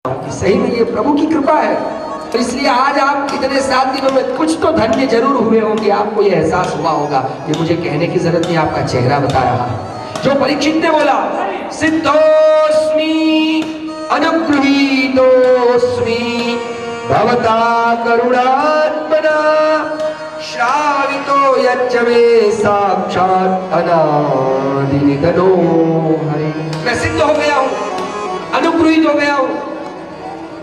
कि सही में ये प्रभु की कृपा है। तो इसलिए आज आप इतने 7 दिनों में कुछ तो धन्य जरूर हुए होंगे। आपको ये एहसास हुआ होगा, ये मुझे कहने की जरूरत नहीं, आपका चेहरा बता रहा है। जो परीक्षित ने बोला सिद्धोस्मि अनुगृहीतोस्मि भवता करुणात्मना श्रावितो यच्च मे साक्षात् अनादि निधनो हरे। मैं सिद्ध हो गया हूँ, अनुगृहीत हो गया हूँ।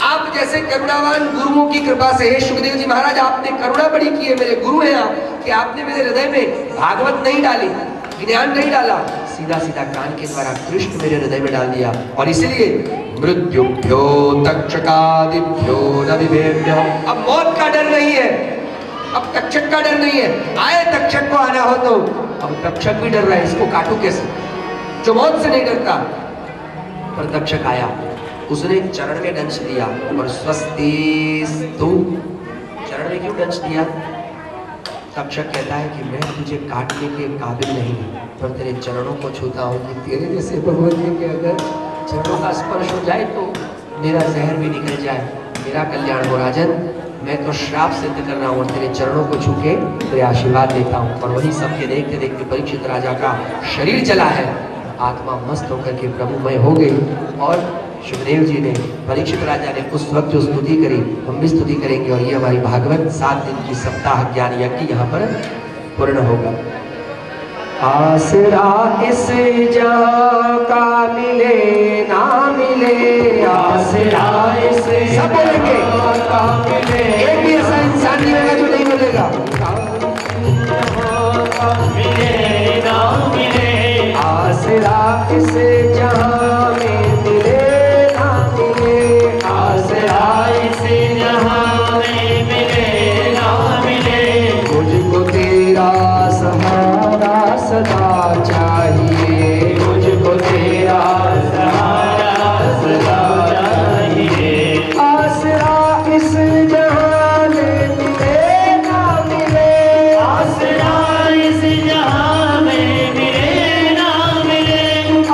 आप जैसे करुणावान गुरुओं की कृपा से, हे सुखदेव जी महाराज, आपने करुणा बड़ी की है, मेरे गुरु हैं आप, कि आपने मेरे हृदय में भागवत नहीं डाली, ज्ञान नहीं डाला, सीधा सीधा कान के द्वारा कृष्ण मेरे हृदय में डाल दिया। और इसलिए मृत्युभ्यो तक्षकादिभ्यो न विभेम्य, अब मौत का डर नहीं है, अब तक्षक का डर नहीं है। आए तक्षक को आना हो तो अब तक्षक भी डर रहा है, इसको काटू कैसे, जो मौत से नहीं डरता। पर तक्षक आया, उसने चरण में दंश दिया और स्वस्तिस्तु, चरण में क्यों दंश दिया? तक्षक कहता है कि मैं तुझे काटने के काबिल नहीं, पर तेरे चरणों को छूता हूँ कि तेरे जैसे भगवती के अगर चरणों का स्पर्श हो जाए तो मेरा जहर भी निकल जाए, मेरा कल्याण हो। राजन, मैं तो श्राप सिद्ध कर रहा हूँ और तेरे चरणों को छू के तेरे आशीर्वाद देता हूँ। और वही सबके देखते देखते परीक्षित राजा का शरीर चला है, आत्मा मस्त होकर के प्रभुमय हो गई। और सुखदेव जी ने, परीक्षित राजा ने उस वक्त जो स्तुति करी, हम भी स्तुति करेंगे। और ये हमारी भागवत 7 दिन की सप्ताह ज्ञान यज्ञ यहाँ पर पूर्ण होगा। आसरा इस जहाँ का मिले ना मिले, आसरा इस सब बोलेंगे का मिले, एक भी ऐसा इंसान नहीं होगा जो नहीं बोलेगा। मिले ना मिले, आसरा इस जहाँ में मिले ना मिले, आसरा इस जहाँ में मिले ना मिले, मुझको तेरा सहारा सदा चाहिए, मुझको तेरा सहारा सदा चाहिए। आसरा इस जहां में मिले ना मिले, आसरा इस जहां में मिले ना मिले,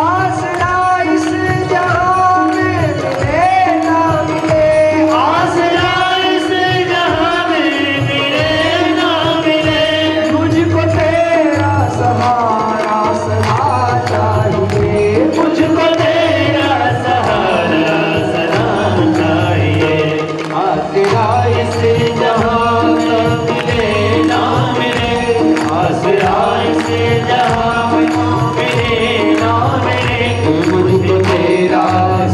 आसरा इस जहां में मिले ना मिले, आसरा इस जहां में मिले ना मिले, मुझको तेरा सहारा सदा चाहिए, मुझको तेरा सहारा सदा चाहिए। आसरा इस जहां में मिले ना मिले, आसरा इस जहां में मिले ना मिले, मुझको तेरा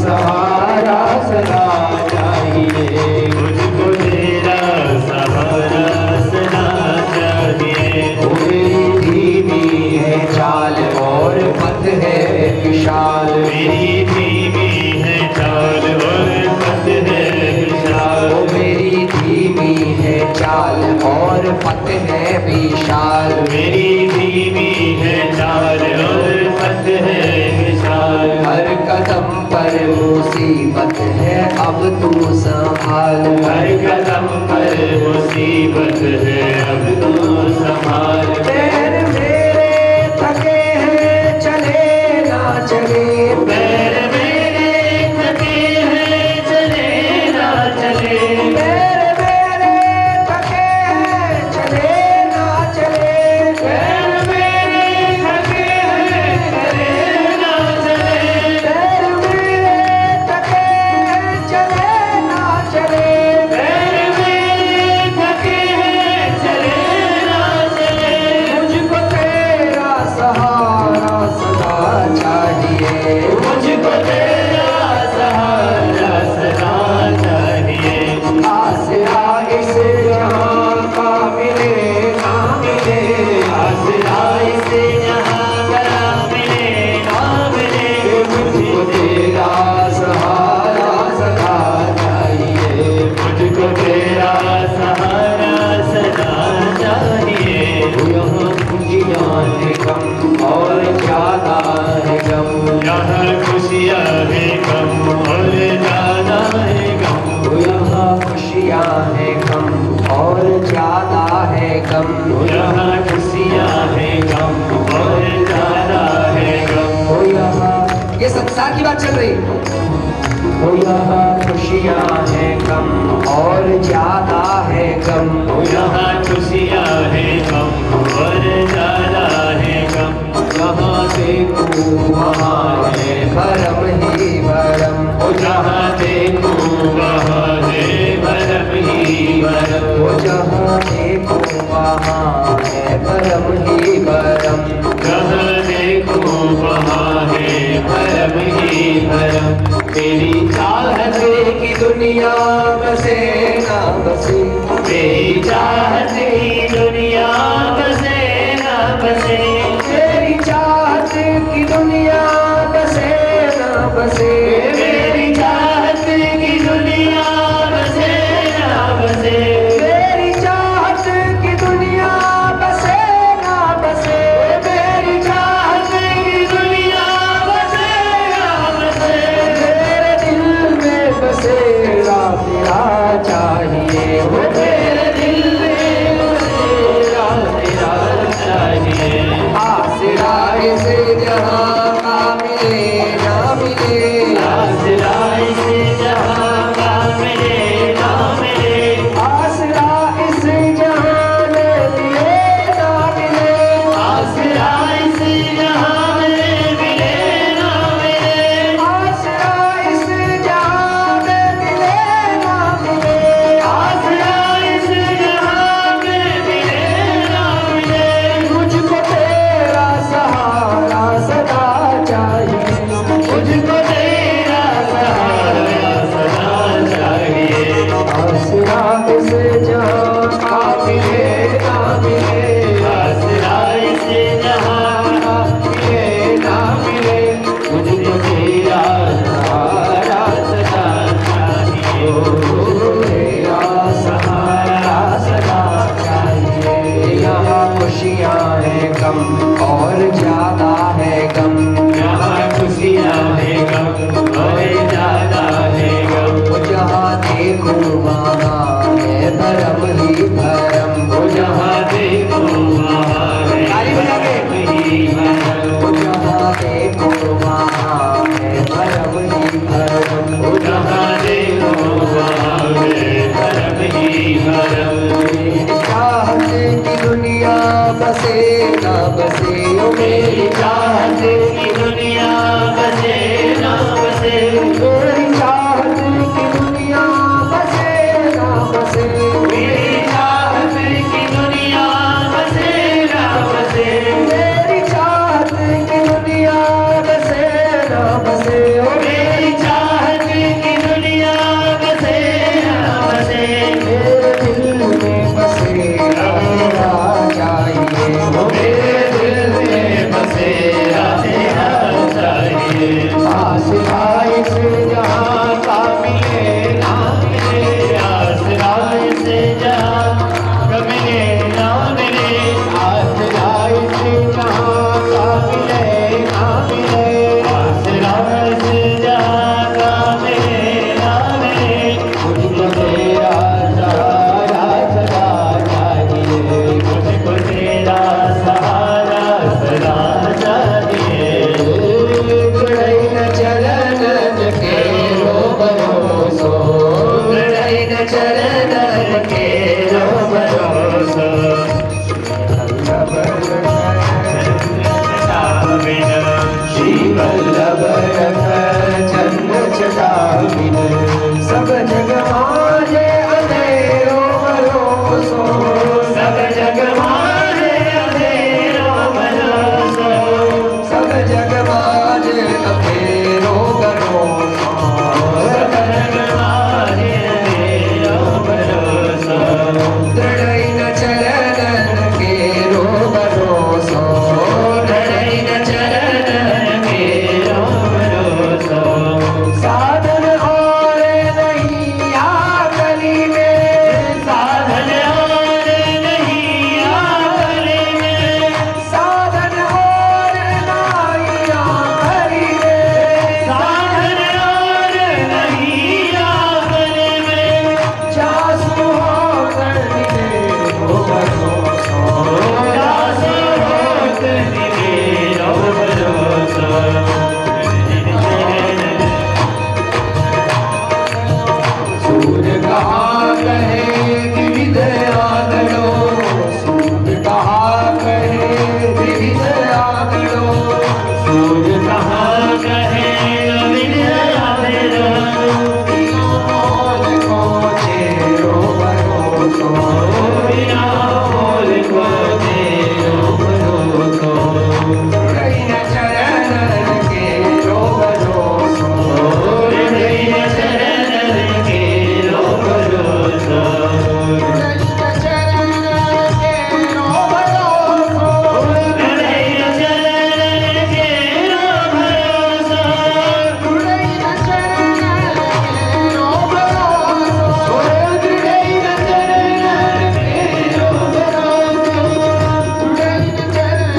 सहारा सदा चाहिए, मुझको तेरा सहारा सदा चाहिए। मेरी धीमी है चाल और पथ है विशाल, मेरी धीमी है चाल और पथ है विशाल, मेरी धीमी है चाल और पथ है विशाल, मेरी धीमी है चाल और पथ है विशाल। हर कदम पर मुसीबत है अब तू संभाल, हर कदम पर मुसीबत है अब तू संभाल। पैर मेरे थके हैं चले ना चले, पैर मेरे थके हैं चले ना चले, पैर मेरे थके हैं चले ना चले, पैर मेरे थके हैं चले ना चले, पैर मेरे थके हैं चले ना चले, पैर मेरे थके हैं चले ना चले, मुझको तेरा सहारा सदा चाहिए, मुझको तेरा सहारा सदा चाहिए। आसरा इस जहां का मिले ना मिले, आसरा इस जहां का मिले ना मिले, मुझको तेरा सहारा सदा चाहिए, मुझको तेरा सहारा सदा चाहिए। यहाँ खुशियाँ है कम और ज्यादा है गम, यहाँ खुशियाँ है कम और ज्यादा है गम, यहाँ खुशियाँ है कम और ज्यादा है गम, यहाँ खुशियाँ है कम और ज्यादा है गम। यहाँ ये संसार की बात चल रही है। वो यहाँ खुशियाँ हैं कम और ज्यादा है गम, वो यहाँ खुशियाँ हैं कम और ज्यादा है गम। जहाँ देखो वहाँ है भरम ही भरम, वो जहाँ देखो वहाँ है भरम ही भरम। वो जहाँ देखो वहाँ है भरम ही भरम, जहाँ देखो वहाँ है भरम ही भरम। तेरी चाहत की दुनिया बसे ना बसे, तेरी चाहत की दुनिया बसे ना बसे, तेरी चाहत की दुनिया बसे ना बसे, तेरी चाहत की दुनिया बसे ना बसे, मेरी चाहत की दुनिया बसे ना बसे, मेरी चाहत की दुनिया बसे ना बसे। मेरे दिल में बसेरा तेरा चाहिए, वो मेरे दिल में बसेरा तेरा चाहिए। आसरा इसे जहाँ का मिले ना मिले, आसरा इस जहाँ का मिले ना मिले, आसरा इस जहाँ में मिले ना मिले, आसरा इस जहाँ में मिले ना मिले, आसरा इस जहाँ में मिले ना मिले, आसरा इस जहाँ में मिले ना मिले। मुझको तेरा सहारा सदा चाहिए, मुझको तेरा सहारा सदा चाहिए। आसरा इस जहाँ का मिले ना मिले, आसरा इस जहाँ का मिले ना मिले, मुझको तेरा सहारा सदा चाहिए। तेरा सहारा सदा चाहिए। यहाँ खुशियाँ हैं कम और ज्यादा है गम, यहाँ खुशियाँ हैं गम और ज्यादा है गम। वो जहाँ देखो वहाँ है भरम ही भरम, वो जहाँ देखो वहाँ है ताली बजा के। भरम ही भरम। वो जहाँ देखो वहाँ है भरम ही भरम, वो जहाँ देखो वहाँ है भरम ही भरम। मेरी चाहत की दुनिया बसे ना बसे, ओ मेरी चाहत की दुनिया बसे ना बसे, मेरी चाहत की दुनिया बसे ना बसे, मेरी चाहत की दुनिया बसे ना बसे, मेरी चाहत की दुनिया बसे ना बसे, ओ मेरी चाहत की दुनिया बसे ना बसे। मेरे दिल में बसेरा तेरा चाहिए, ओ मेरे दिल में बसे कहे विविध आगड़ो, सूर कहा कहे विविध आगड़ो, सूर कहा कहे विविध आगड़ो, मोल को चेरो भरोसो, बिना मोल को तेरो भरोसो, रैन चरण के रो भरोसो, रैन चरण के रो भरोसो, रैन चरण के रो भरोसो, रैन चरण के रो भरोसो, रैन चरण के रो भरोसो, रैन चरण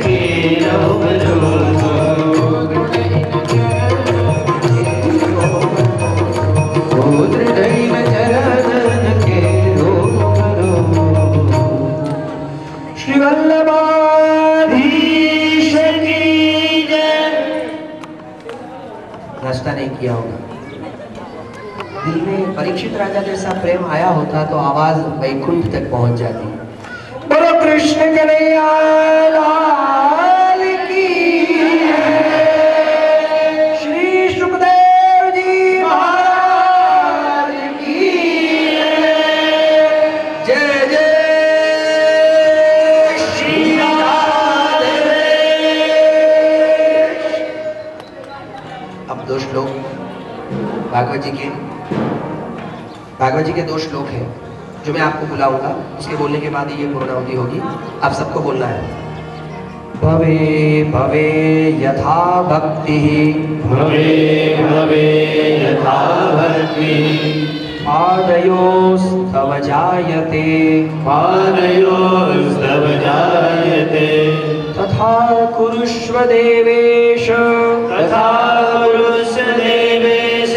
के रो भरोसो, रैन चरण के रो भरोसो, श्री वल्लभाधीश की जय। नाश्ता नहीं किया होगा। दिल में परीक्षित राजा जैसा प्रेम आया होता तो आवाज वैकुंठ तक पहुंच जाती। बोलो कृष्ण कन्हैया लाल की जय। श्री सुखदेव जी महाराज की जय। जय जय श्री राधे। अब दो श्लोक भागवत जी के दो श्लोक हैं जो मैं आपको बुलाऊंगा, उसके बोलने के बाद ये पूर्णाहुति होगी। आप सबको बोलना है। भवे भवे यथा भक्ति, भवे भवे यथा भक्ति, पादयोस्तव जायते, पादयोस्तव जायते, तथा कुरुष्व देवेश, तथा कुरुष्व देवेश,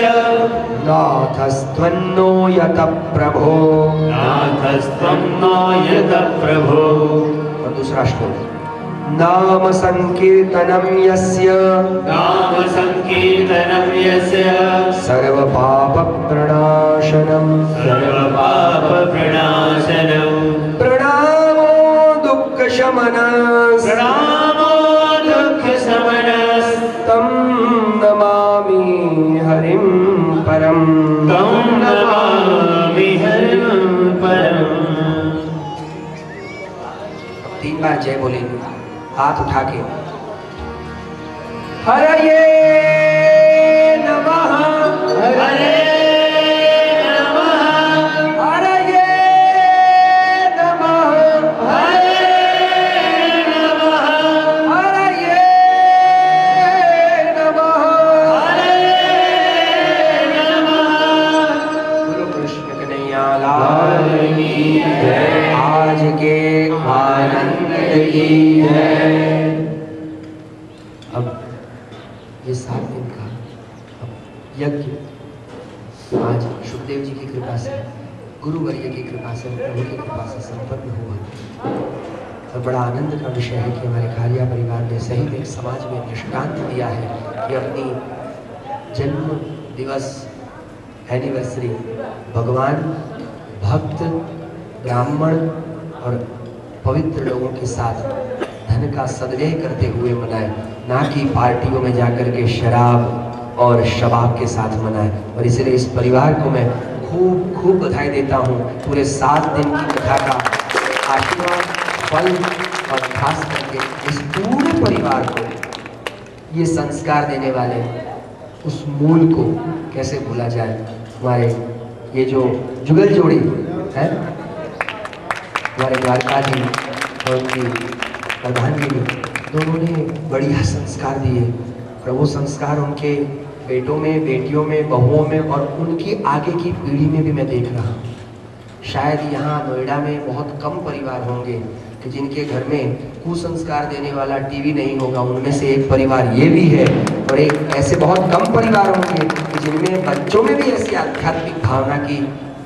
नाथस्त्वन्नो यत प्रभो। नाथस्त्वं नो यत प्रभो। और दूसरा श्लोक। नाम संकीर्तनम यस्य, नाम संकीर्तनं यस्य, सर्व पाप प्रणाशनम, सर्व पाप प्रणाशनं, प्रणामो दुःख शमनस्, प्रणामो दुःख शमनस्, तं नमामि हरिं परम। तं नमामि हरिं परम्। 3 बार जय बोलेंगे हाथ उठा के। हरये नमः, हरे नमः, हरये नमः, हरे नमः, हरये नमः, हरे नमः। बोलो कृष्ण कन्हैया लाल की जय। आज के आनंद की जय। अब ये 7 दिन का यज्ञ आज सुखदेव जी की कृपा से, गुरुवर्य की कृपा से, प्रभु की कृपा से संपन्न हुआ। और बड़ा आनंद का विषय है कि हमारे खारिया परिवार ने सही में समाज में दृष्टांत दिया है कि अपनी जन्म दिवस एनिवर्सरी भगवान, भक्त, ब्राह्मण और पवित्र लोगों के साथ धन का सदव्यय करते हुए मनाए, ना कि पार्टियों में जाकर के शराब और शबाब के साथ मनाए। और इसलिए इस परिवार को मैं खूब खूब बधाई देता हूँ। पूरे 7 दिन की कथा का आशीर्वाद, फल और खास करके इस पूरे परिवार को ये संस्कार देने वाले उस मूल को कैसे भूला जाए। हमारे ये जो जुगल जोड़ी है, हमारे द्वारका जी और उनकी प्रधान जी, दोनों ने बढ़िया संस्कार दिए और वो संस्कार उनके बेटों में, बेटियों में, बहुओं में और उनकी आगे की पीढ़ी में भी मैं देख रहा हूँ। शायद यहाँ नोएडा में बहुत कम परिवार होंगे कि जिनके घर में कुसंस्कार देने वाला टीवी नहीं होगा। उनमें से एक परिवार ये भी है और एक ऐसे बहुत कम परिवार होंगे कि जिनमें बच्चों में भी ऐसी आध्यात्मिक भावना की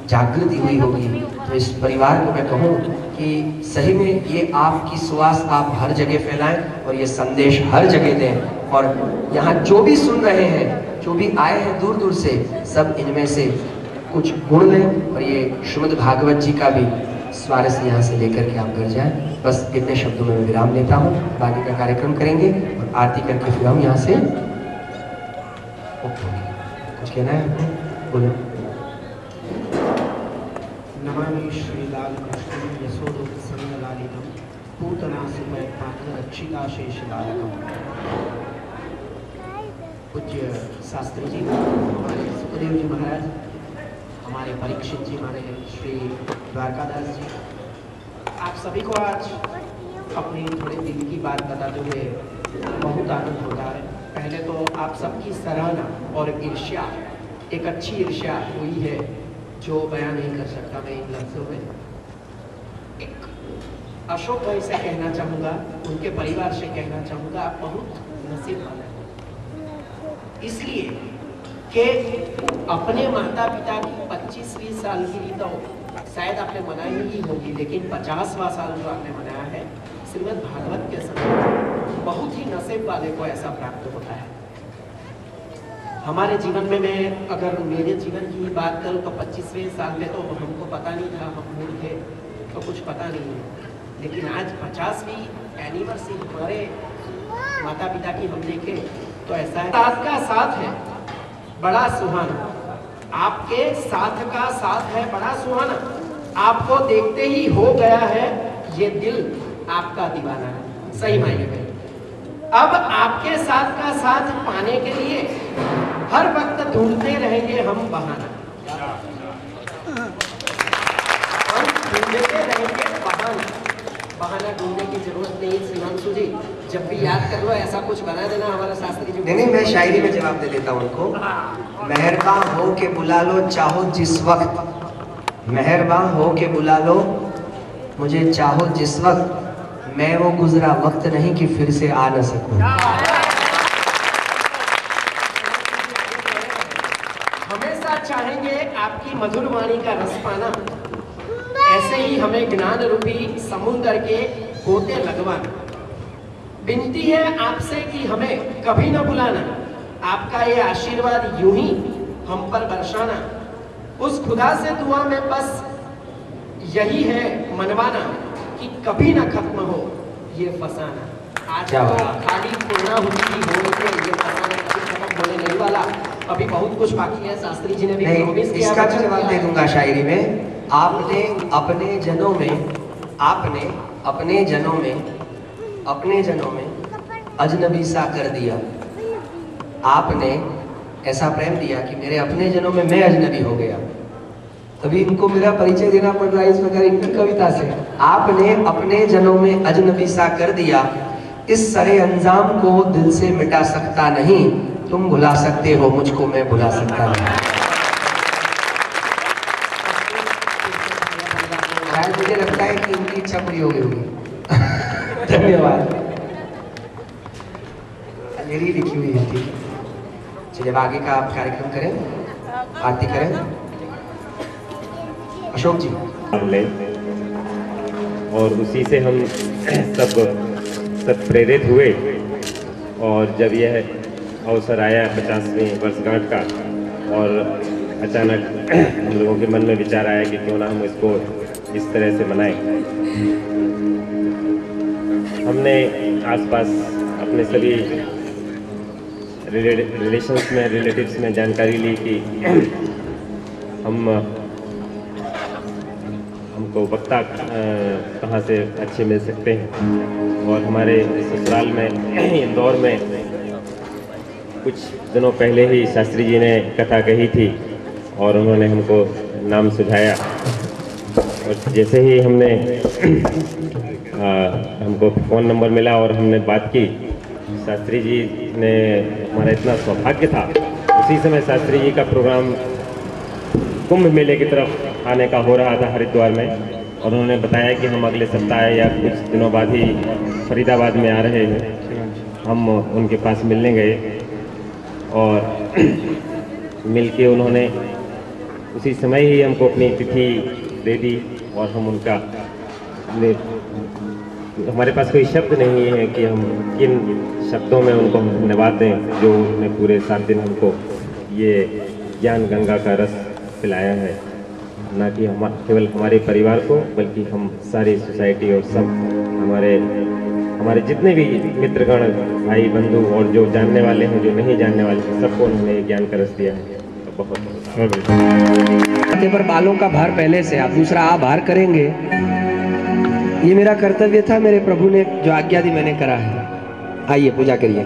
जागृति हुई होगी। तो इस परिवार को मैं कहूँ कि सही में ये आपकी सुवास आप हर जगह फैलाएं और ये संदेश हर जगह दें। और यहाँ जो भी सुन रहे हैं, जो भी आए हैं दूर दूर से, सब इनमें से कुछ गुण लें और ये श्रीमद् भागवत जी का भी स्वारस्य यहाँ से लेकर के आप घर जाएं। बस इतने शब्दों में मैं विराम लेता हूँ, बाकी का कार्यक्रम करेंगे और आरती करके फिर हम यहाँ से कुछ कहना है आपको? बोलो। नमामि श्रीलाल कृष्ण यशोदोत्संगलालितं पूतना सुपयपात्र रक्षिता शेषबालकम्। पूज्य शास्त्री जी, हमारे सुखदेव जी महाराज, हमारे परीक्षित जी, हमारे श्री द्वारकादास जी, आप सभी को आज अपनी थोड़े दिल की बात बताते हुए बहुत आनंद होता है। पहले तो आप सबकी सराहना और ईर्ष्या, एक अच्छी ईर्ष्या हुई है जो बयान नहीं कर सकता मैं इन लफ्जों में। एक अशोक भाई से कहना चाहूँगा, उनके परिवार से कहना चाहूँगा, आप बहुत नसीब वाले हैं, इसलिए कि अपने माता पिता की 25वीं सालगिरह तो शायद आपने मनाई ही होगी, लेकिन 50वां साल जो आपने मनाया है श्रीमद् भागवत के समय, बहुत ही नसीब वाले को ऐसा प्राप्त होता है। हमारे जीवन में, मैं अगर मेरे जीवन की बात करूं तो 25वें साल में तो हमको पता नहीं था, हम मूल थे तो कुछ पता नहीं है, लेकिन आज 50वीं एनिवर्सरी हमारे माता पिता की हम देखें तो ऐसा है, साथ का साथ है बड़ा सुहाना, आपके साथ का साथ है बड़ा सुहाना, आपको देखते ही हो गया है ये दिल आपका दीवाना है, सही मायने में। अब आपके साथ का साथ पाने के लिए हर वक्त ढूंढते रहेंगे हम बहाना, हम ढूंढते रहेंगे बहाना। बहाना ढूंढने की जरूरत नहीं श्रीमांशु जी, जब भी याद कर लो ऐसा कुछ बना देना हमारा शास्त्री जी। नहीं, मैं शायरी में जवाब दे देता हूँ उनको। मेहरबान हो के बुला लो चाहो जिस वक्त, मेहरबान हो के बुला लो मुझे चाहो जिस वक्त, मैं वो गुजरा वक्त नहीं कि फिर से आ न सकूं। हमेशा चाहेंगे आपकी मधुर वाणी का रस पाना, ऐसे ही हमें ज्ञान रूपी समुद्र के गोते लगवाना। विनती है आपसे कि हमें कभी न भुलाना, आपका ये आशीर्वाद यूं ही हम पर बरसाना। उस खुदा से दुआ में बस यही है मनवाना कि कभी ना खत्म हो ये फसाना। आज तो खाली पूर्णाहुति होने से ये फसाना कभी खत्म होने नहीं वाला, अभी बहुत कुछ बाकी है। शास्त्री जी ने भी प्रॉमिस किया, इसका भी जवाब दे दूंगा शायरी में। आपने अपने जनों में, आपने अपने जनों में, अपने जनों में अजनबी सा कर दिया, आपने ऐसा प्रेम दिया कि मेरे अपने जनों में मैं अजनबी हो गया। तभी इनको मेरा परिचय देना पड़ रहा है इस प्रकार इनकी कविता से। आपने अपने जनों में अजनबी सा कर दिया, इस सरे अंजाम को दिल से मिटा सकता नहीं, तुम भुला सकते हो मुझको मैं भुला सकता नहीं। शायद मुझे लगता है कि इनकी इच्छा पूरी हो गई होगी। धन्यवाद। मेरी लिखी हुई है, ठीक है। चलिए आगे का आप कार्यक्रम करें, आरती करें। अशोक जी और उसी से हम सब प्रेरित हुए, और जब यह अवसर आया 50वीं वर्षगांठ का, और अचानक हम लोगों के मन में विचार आया कि क्यों ना हम इसको इस तरह से मनाएं। हमने आसपास अपने सभी रिलेशंस में, रिलेटिव्स में जानकारी ली कि हमको वक्ता कहाँ से अच्छे मिल सकते हैं। और हमारे ससुराल में इंदौर में कुछ दिनों पहले ही शास्त्री जी ने कथा कही थी और उन्होंने हमको नाम सुझाया, और जैसे ही हमने हमको फ़ोन नंबर मिला और हमने बात की, शास्त्री जी ने, हमारा इतना सौभाग्य था, उसी समय शास्त्री जी का प्रोग्राम कुंभ मेले की तरफ आने का हो रहा था हरिद्वार में, और उन्होंने बताया कि हम अगले सप्ताह या कुछ दिनों बाद ही फरीदाबाद में आ रहे हैं। हम उनके पास मिलने गए और मिलके उन्होंने उसी समय ही हमको अपनी तिथि दे दी, और हम उनका, हमारे पास कोई शब्द नहीं है कि हम किन शब्दों में उनको धन्यवाद दें जो उन्होंने पूरे 7 दिन हमको ये ज्ञान गंगा का रस पिलाया है, ना कि केवल हमारे परिवार को, बल्कि हम सारी सोसाइटी और सब हमारे जितने भी मित्रगण, भाई बंधु और जो जानने वाले हैं, जो नहीं जानने वाले हैं, सबको उन्होंने ज्ञान का रस दिया है। तो बहुत माथे पर बालों का भार पहले से, आप दूसरा आभार करेंगे। ये मेरा कर्तव्य था, मेरे प्रभु ने जो आज्ञा दी मैंने करा है। आइए पूजा करिए।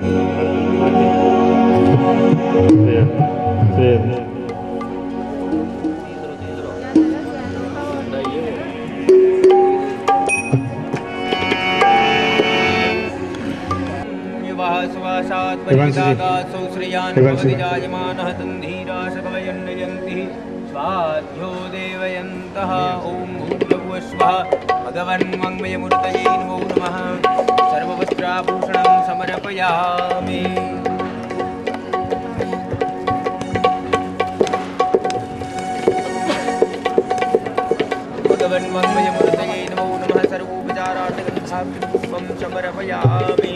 भगवन् मंगमयमूर्तये नमो नमः। सर्ववस्त्राभूषणं समर्पयामि। भगवन् मंगमयमूर्तये नमो नमः। सर्वोपचारार्थं समर्पयामि।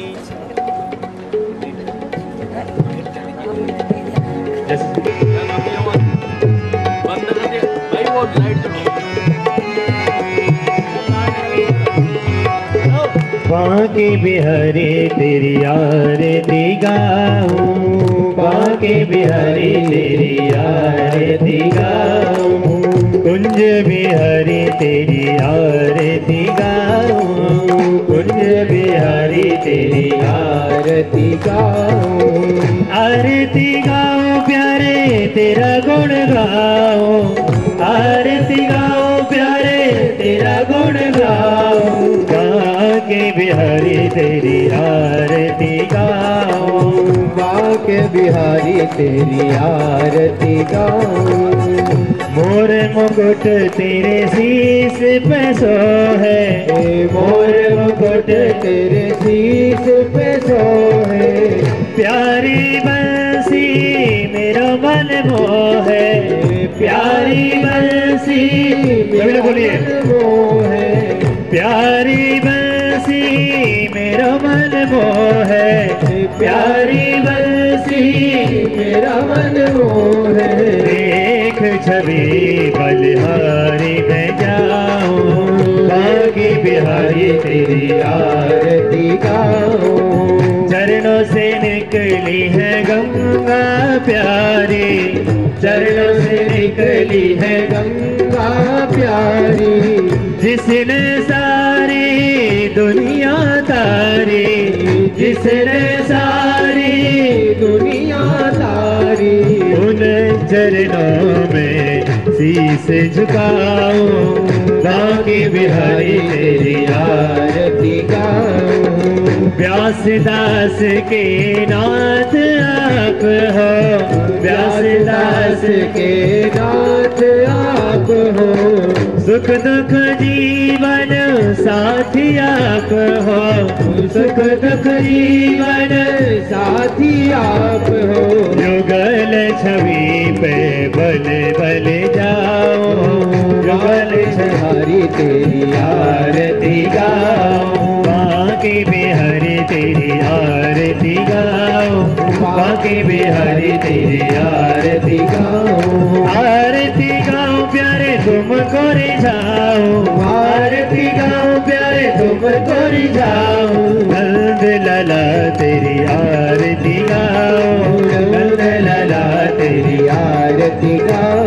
बांके बिहारी तेरी आरती गाऊं, बांके बिहारी तेरी आरती गाऊं, कुंज बिहारी तेरी आरती गाऊं, कुंज बिहारी तेरी आरती गाऊं, आरती गाऊं प्यारे तेरा गुण गाऊं, आरती गाऊं प्यारे तेरा गुण गाऊं, बांके बिहारी तेरी आरती गाऊं, बांके बिहारी तेरी आरती गाऊं, मोर मुकुट तेरे शीश पे सो है, मोर मुकुट तेरे शीश पे सो है, प्यारी बंसी मेरा मन मोह है, प्यारी बंसी मेरा मन मोह है, प्यारी बंसी मेरा मन मोह है, प्यारी बंसी मेरा मन मोह है, देख छवि बलिहारी में जाऊं, बांके बिहारी तेरी आरती गाऊं, चरणों से निकली है गंगा प्यारी, चरणों से निकली है गंगा प्यारी, जिसने सारी दुनिया तारी, जिसने सारी दुनिया तारी, उन चरणों में शीश झुकाऊं, बांके बिहारी तेरी आरती गाऊं, व्यासदास के नाथ आप हो, व्यासदास के नाथ आप हो, सुख दुख जीवन साथी आप हो, सुख दुख जीवन साथी आप हो, युगल छवि पे बल बल जाओ, युगल छहारी तेरी आरती गाओ, बांके बिहारी तेरी आरती गाओ, बांके बिहारी तेरी आरती गाओ, आरती गाओ प्यारे तुमको रिझाओ, आरती गाओ प्यारे तुमको रिझाओ, नंद लाला तेरी आरती गाओ, नंद लाला तेरी आरती गाओ,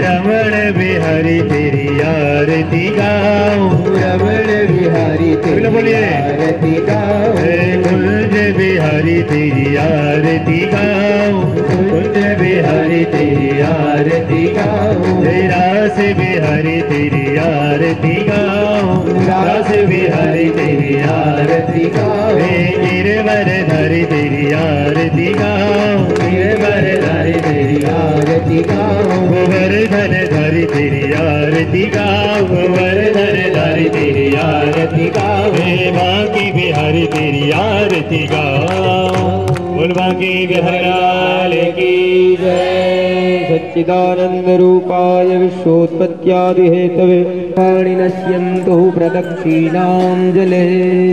रमण बिहारी तेरी आरती गाओ, रमण बिहारी तेरी आरती गाओ, कुंज बिहारी तेरी आरती गाओ, कुंज बिहारी तेरी आरती गाओ, रास बिहारी तेरी आरती गाओ, रास बिहारी तेरी आरती गाओ, गिरवर धरी तेरी आरती गाओ, गिरवर धरी तेरी आरती गाओ, गोवर्धन धरी तेरी आरती गाओ, गोवर्धन धरी तेरी आरती गाओ, बांके बिहारी तेरी आरती गाओ, बोल बांके बिहारी लाल की जय। सच्चिदानंद रूपाय विश्वोत्पत्त्यादि हेतवे पाणि नश्यन्तु प्रदक्षिणां जले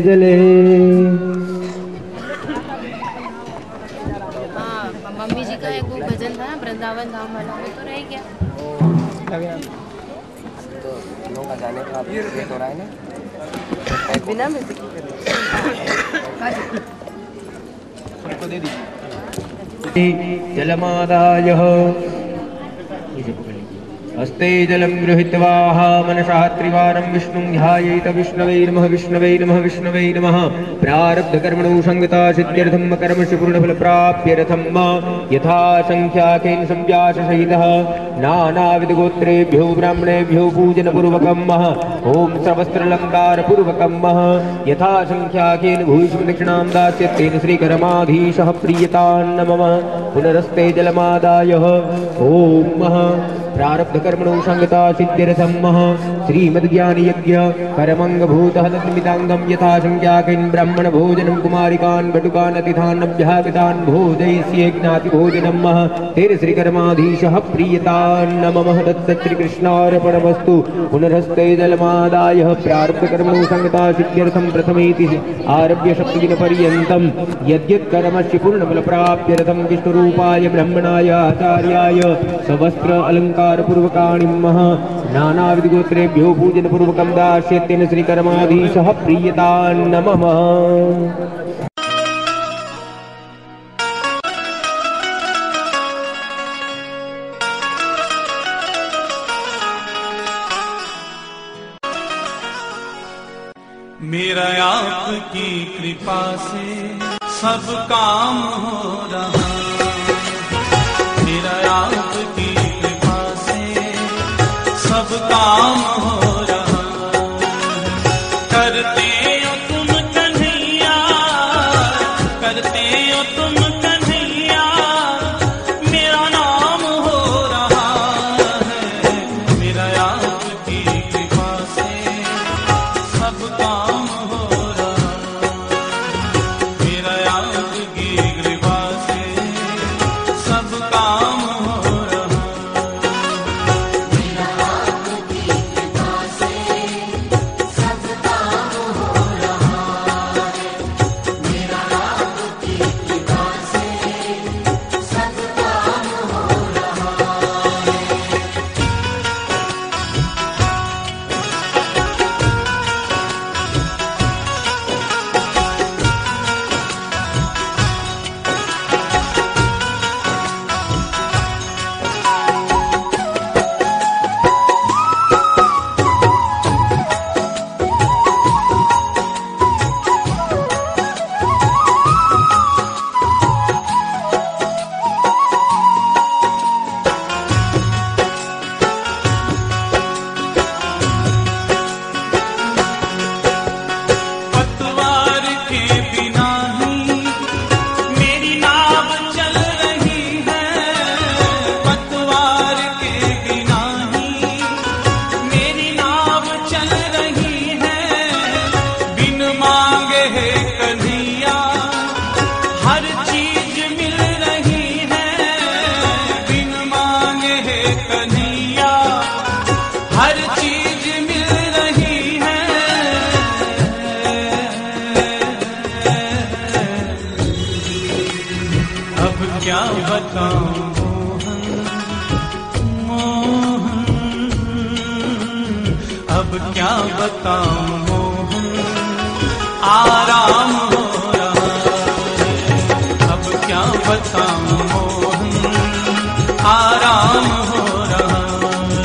जले। मम्मी जी का एक वो भजन था ना, वृंदावन धाम वाला, वो तो रह गया। तो लोगों का जाने का लेट हो रहा है ना, बिना म्यूजिक सबको दे दीजिए। जलमादाय हस्ते जलं गृहीत्वा मनसा त्रिवारं विष्णुं ध्यायेत। विष्णवे नमः विष्णवे नमः विष्णवे नमः। प्रारब्धकर्मणो संगता सिद्ध्यर्थं कर्मस्य पूर्णफलप्राप्त्यर्थं यथा संख्याकेन संव्याससहितः नानाविधगोत्रेभ्यो ब्राह्मणेभ्यो पूजनपूर्वकं ॐ सर्वस्त्रालङ्कारपूर्वकं यथा संख्याकेन भूयिष्ठं दक्षिणां दास्यति तेन श्रीकरमाधीशः प्रीयतान्नमः। पुनरस्ते जलमादाय ॐ प्रारब्धकर्मणो संगता सिद्ध्यर्थं श्रीमद्ज्ञानयज्ञ करमङ्गभूतः तन्मिताङ्गं यथा संख्याकेन ब्राह्मण भोजनं कुमारिकान् बटुकान् अतिथान् अभ्यागतान् भोजयिष्ये ज्ञातिभोजनं तेन श्रीकरमाधीशः प्रीयतान्नमः। तत्सत् श्रीकृष्णार्पणमस्तु। पुनरस्ते जलमादाय प्रारब्धकर्मणो संगता सिद्ध्यर्थं प्रथमेति आरभ्य सप्तदिनपर्यन्तं यद्यत्कर्मस्य पूर्णफलप्राप्त्यर्थं विष्णुरूपाय ब्रह्मणाय आचार्याय सवस्त्र अलङ्कारपूर्वकाणि नानाविधगोत्रेभ्यो पूजनपूर्वकं दास्यति तेन श्रीकरमाधीशः प्रीयतान्नमः। मेरा आपकी कृपा से सब काम हो रहा, मेरा आपकी कृपा से सब काम हो रहा। करते हो तुम कन्हैया, करते हो तुम कन्हैया, मेरा नाम हो रहा है। मेरा आपकी कृपा से सब काम हो रहा, मेरा आपकी कृपा से सब काम हो रहा। मेरा आपकी कृपा से सब काम हो रहा है, मेरा आपकी कृपा से सब काम हो रहा है। पतवार के बिना ही मेरी नाव चल रही है, पतवार के बिना ही मेरी नाव चल रही है। बिन मांगे है कन्हैया हर चीज मिल रही है, बिन मांगे है कन्हैया हर चीज मिल रही है। अब क्या बताऊं मोहन, अब क्या बताऊं मोहन, आराम हो रहा है। अब क्या बताऊं मोहन, आराम हो रहा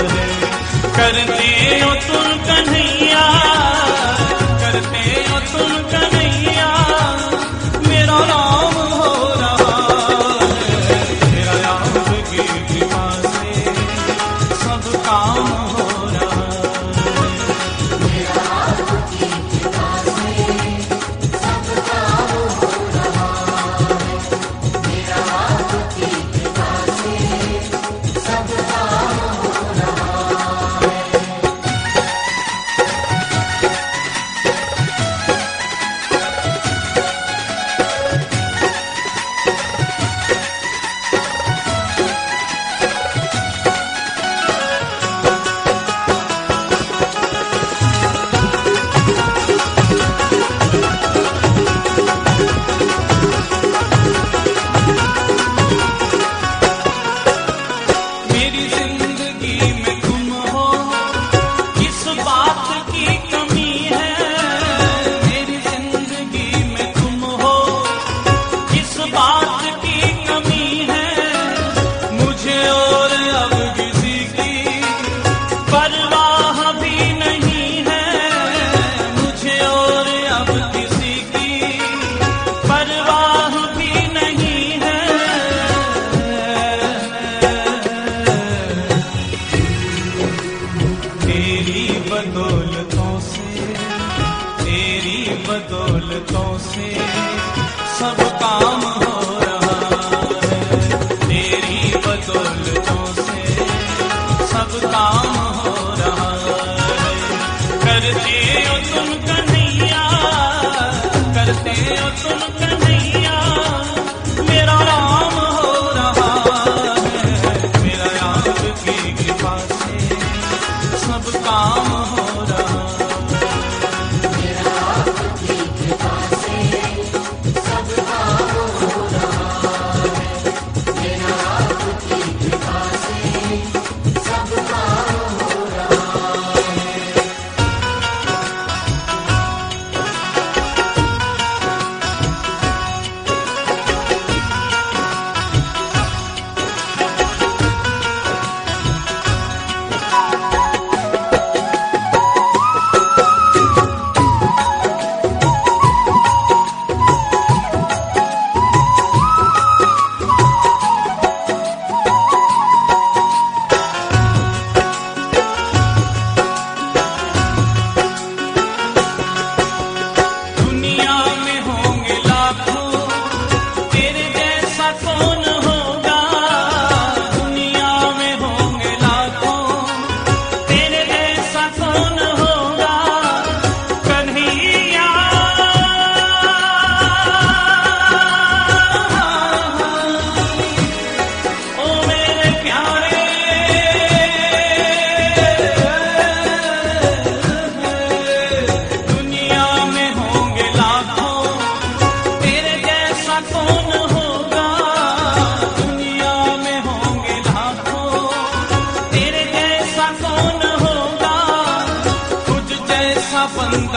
है। करते हो तुम कन्हैया, करते हो तुम कन्हैया, मेरा नाम हो रहा है। मेरा आपकी कृपा से सब काम हो रहा है, मेरा आपकी कृपा से सब काम हो रहा है, मेरा आपकी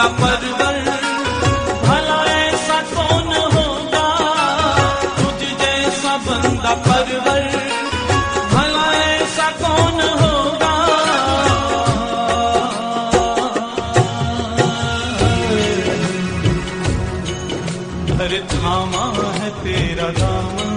बंदा परवर, भला ऐसा कौन होगा तुझ जैसा बंदा परवर, भला ऐसा कौन होगा। हर थामा है तेरा दामन,